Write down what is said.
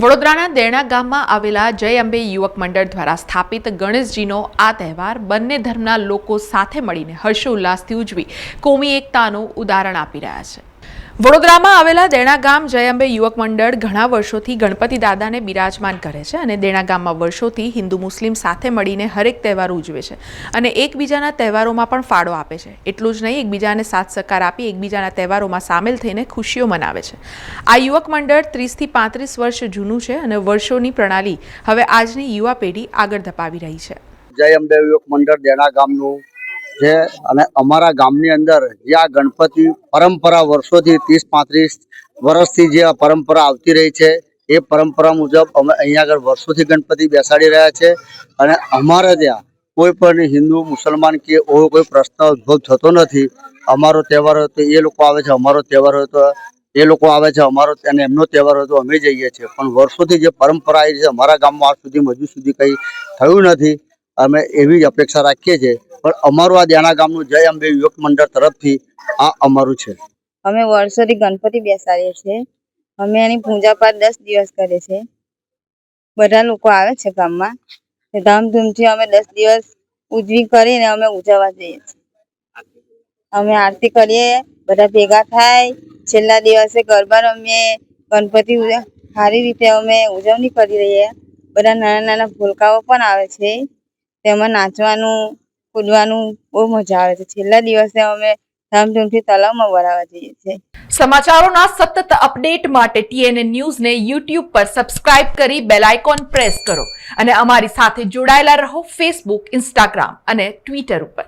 વડોદરાના દેરણા ગામમાં આવેલા જય અંબે યુવક મંડળ દ્વારા સ્થાપિત ગણેશજીનો આ તહેવાર બંને ધર્મના લોકો સાથે મળીને હર્ષોલ્લાસથી ઉજવી કોમી એકતાનું ઉદાહરણ આપી રહ્યા છે। વડોદરામાં આવેલા દેરણા ગામ જય અંબે યુવક મંડળ ઘણા વર્ષોથી ગણપતિ દાદાને બિરાજમાન કરે છે અને દેરણા ગામમાં વર્ષોથી હિન્દુ મુસ્લિમ સાથે મળીને હરેક તહેવાર ઉજવે છે અને એકબીજાના તહેવારોમાં પણ ફાળો આપે છે। એટલું જ નહીં, એકબીજાને સાથ સહકાર આપી એકબીજાના તહેવારોમાં સામેલ થઈને ખુશીઓ મનાવે છે। આ યુવક મંડળ 30 થી 35 વર્ષ જૂનું છે અને વર્ષોની પ્રણાલી હવે આજની યુવા પેઢી આગળ ધપાવી રહી છે। જય અંબે યુવક મંડળ દેરણા ગામનું છે અને અમારા ગામની અંદર જે આ ગણપતિ પરંપરા વર્ષોથી 30-35 વર્ષથી જે આ પરંપરા આવતી રહી છે એ પરંપરા મુજબ અમે અહીંયા આગળ વર્ષોથી ગણપતિ બેસાડી રહ્યા છે અને અમારે ત્યાં કોઈ પણ હિન્દુ મુસલમાન કે કોઈ પ્રશ્ન ઉદ્ભવ થતો નથી। અમારો તહેવાર હોય તો એ લોકો આવે છે, અમારો તહેવાર હોય તો એ લોકો આવે છે, અમારો અને એમનો તહેવાર હોય તો અમે જઈએ છીએ। પણ વર્ષોથી જે પરંપરા આવી છે અમારા ગામમાં આજ સુધી હજુ સુધી કંઈ થયું નથી। અમે એવી જ અપેક્ષા રાખીએ છીએ, પણ અમારું આ દેરણા ગામનું જય અંબે યુવક મંડળ તરફથી આ અમારું છે। અમે વર્ષોથી ગણપતિ બેસાડીએ છીએ। અમે એની પૂજા પાઠ 10 દિવસ કરીએ છીએ। બધા લોકો આવે છે ગામમાં, ધામધૂમથી અમે 10 દિવસ ઉજવી કરીને અમે ઉજવવા જઈએ છીએ। અમે આરતી કરીએ, બધા ભેગા થાય, છેલ્લા દિવસે ગરબા રમીએ, ગણપતિ સારી રીતે અમે ઉજવણી કરી રહીએ। બધા નાના નાના ભૂલકાઓ પણ આવે છે, તેમાં નાચવાનું કૂદવાનું બહુ મજા આવે છે। છેલ્લા દિવસે અમે ધામધૂમથી તલાવમાં વરાવા જઈએ છીએ। સમાચારોના સતત અપડેટ માટે TNN ન્યૂઝને YouTube પર સબસ્ક્રાઇબ કરી બેલ આઇકોન પ્રેસ કરો અને અમારી સાથે જોડાયેલા રહો Facebook, Instagram અને Twitter ઉપર।